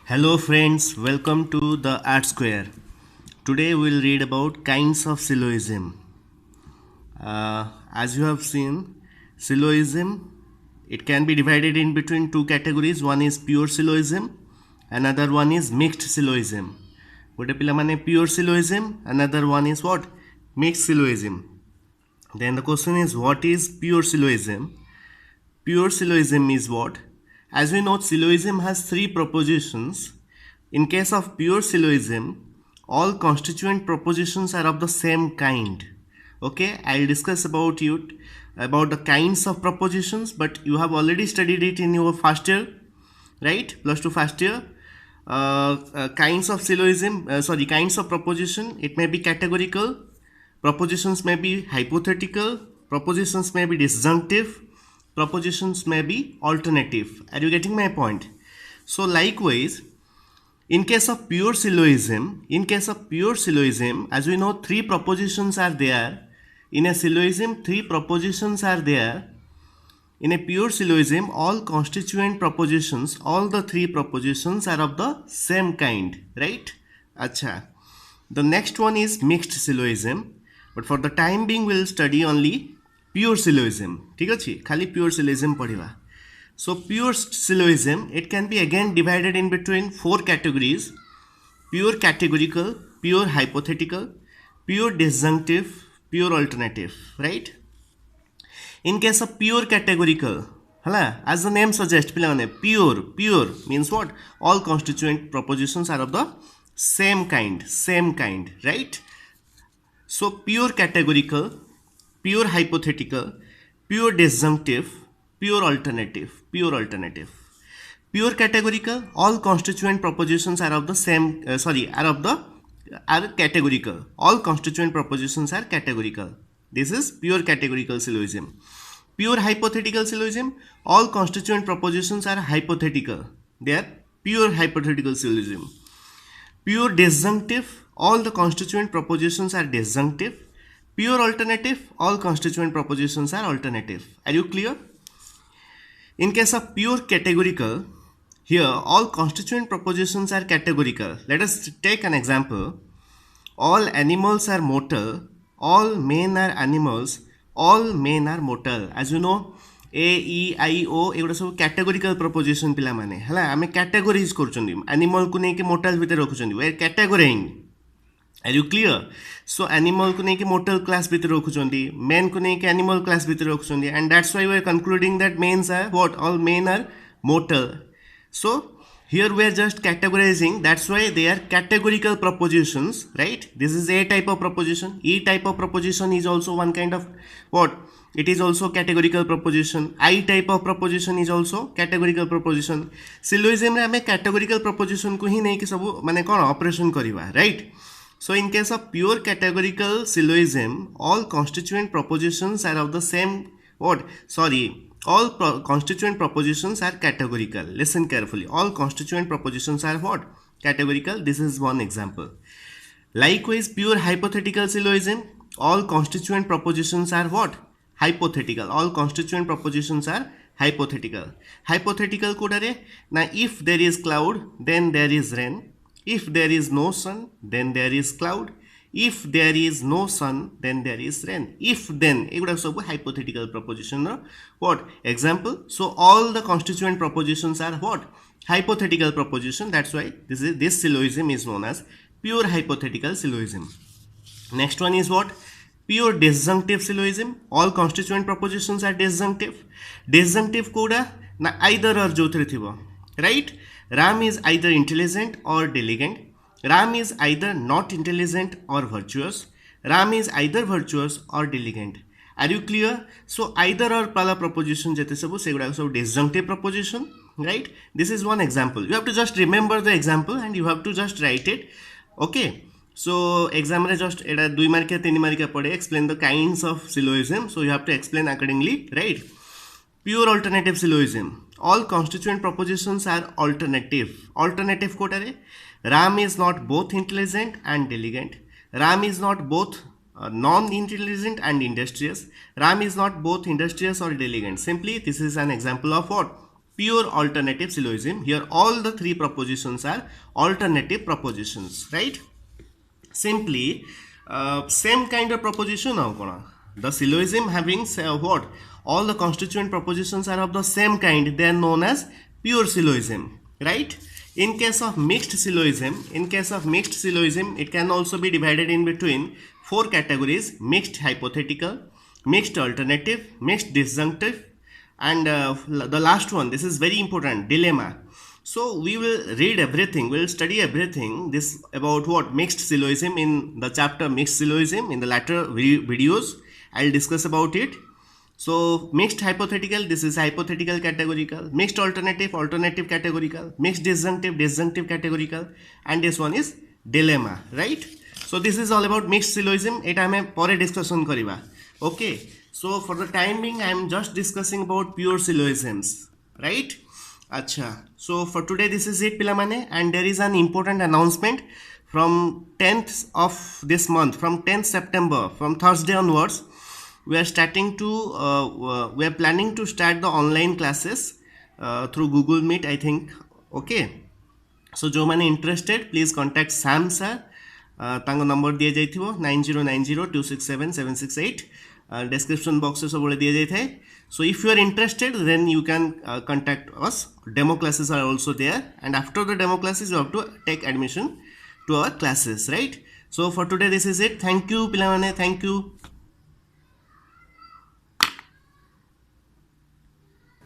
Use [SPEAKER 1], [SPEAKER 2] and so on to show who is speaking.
[SPEAKER 1] Hello friends, welcome to the Art Square. Today we'll read about kinds of syllogism. As you have seen, syllogism it can be divided in between two categories. One is pure syllogism, another one is mixed syllogism. Gote pila mane pure syllogism, another one is what? Mixed syllogism. Then the question is, what is pure syllogism? Pure syllogism is what? As we know, syllogism has three propositions. In case of pure syllogism, all constituent propositions are of the same kind. Okay, I'll discuss about the kinds of propositions, but you have already studied it in your first year, right? Plus two first year. Kinds of syllogism, kinds of proposition. It may be categorical. Propositions may be hypothetical. Propositions may be disjunctive. Propositions may be alternative. Are you getting my point? So likewise, in case of pure syllogism, as we know, three propositions are there. In a syllogism, three propositions are there. In a pure syllogism, all constituent propositions, all the three propositions are of the same kind, right? Acha. The next one is mixed syllogism, but for the time being, we'll study only pure syllogism. ठीक अछि? खाली pure syllogism पढ़िवा. So pure syllogism, it can be again divided in between four categories: pure categorical, pure hypothetical, pure disjunctive, pure alternative, right? In case of pure categorical, as the name suggests, pure means what? All constituent propositions are of the same kind, right? So pure categorical, pure hypothetical, pure disjunctive, pure alternative. Pure categorical, all constituent propositions are of the same, are categorical. All constituent propositions are categorical. This is pure categorical syllogism. Pure hypothetical syllogism, all constituent propositions are hypothetical. They are pure hypothetical syllogism. Pure disjunctive, all the constituent propositions are disjunctive. Pure alternative, all constituent propositions are alternative. Are you clear? In case of pure categorical, here all constituent propositions are categorical. Let us take an example. All animals are mortal. All men are animals. All men are mortal. As you know, A, E, I, O एगुड़ा सब categorical proposition पिला माने हला आमे categorize करचंदी animal को नहीं कि mortal भितर रखुचंदी we are categorizing. Are you clear? So animal को नहीं कि mortal class भितर रखुचंदी, men को नहीं कि animal class भितर रखुचंदी, and that's why we are concluding that men are what? All men are mortal. So here we are just categorizing, that's why they are categorical propositions, right? This is A type of proposition. E type of proposition is also one kind of what? It is also categorical proposition. I type of proposition is also categorical proposition. Syllogism रे हमें categorical proposition को ही नहीं कि सब माने कौन operation करिवा, right? So in case of pure categorical syllogism, all constituent propositions are of the same what? All constituent propositions are categorical. Listen carefully. All constituent propositions are what? Categorical. This is one example. Likewise, pure hypothetical syllogism, all constituent propositions are what? Hypothetical. All constituent propositions are hypothetical. Hypothetical kodare. Now, if there is cloud, then there is rain. If there is no sun, then there is cloud. If there is no sun, then there is rain. If then, it would have hypothetical proposition. No? What? Example. So all the constituent propositions are what? Hypothetical proposition. That's why this syllogism is known as pure hypothetical syllogism. Next one is what? Pure disjunctive syllogism. All constituent propositions are disjunctive. Disjunctive koda na either or jotre thibo. Right? Ram is either intelligent or diligent. Ram is either not intelligent or virtuous. Ram is either virtuous or diligent. Are you clear? So either or pala proposition jete sabu segura सब disjunctive proposition, right? This is one example. You have to just remember the example and you have to just write it. Okay. So exam re just eta 2 mark ya 3 mark ya pade explain the kinds of syllogism. So you have to explain accordingly, right? Pure alternative syllogism. All constituent propositions are alternative. Alternative quote are Ram is not both intelligent and diligent. Ram is not both non-intelligent and industrious. Ram is not both industrious or diligent. Simply, this is an example of what? pure alternative syllogism. Here all the three propositions are alternative propositions, right? Simply same kind of proposition now kona. The syllogism having what? All the constituent propositions are of the same kind. They are known as pure syllogism, right? In case of mixed syllogism, it can also be divided in between four categories: mixed hypothetical, mixed alternative, mixed disjunctive, and the last one, this is very important, dilemma. So we will read everything, we will study everything this about what mixed syllogism in the chapter mixed syllogism. In the later videos I'll discuss about it. So mixed hypothetical, this is hypothetical categorical, mixed alternative, alternative categorical, mixed disjunctive, disjunctive categorical, and this one is dilemma, right? So this is all about mixed syllogism. It I am pore discussion kariba. Okay, so for the time being I am just discussing about pure syllogisms, right? Acha. So for today this is it pilamane, and there is an important announcement from 10th of this month, from 10th September, from Thursday onwards. We are starting to we are planning to start the online classes through Google Meet, I think. Okay, so जो मैंने interested, please contact Sam sir. तांको number दिया जाइथिबो 9090267768. Description box सब बोले दिया जाइथे. So if you are interested, then you can contact us. Demo classes are also there, and after the demo classes you have to take admission to our classes, right? So for today this is it. Thank you pilamane, thank you.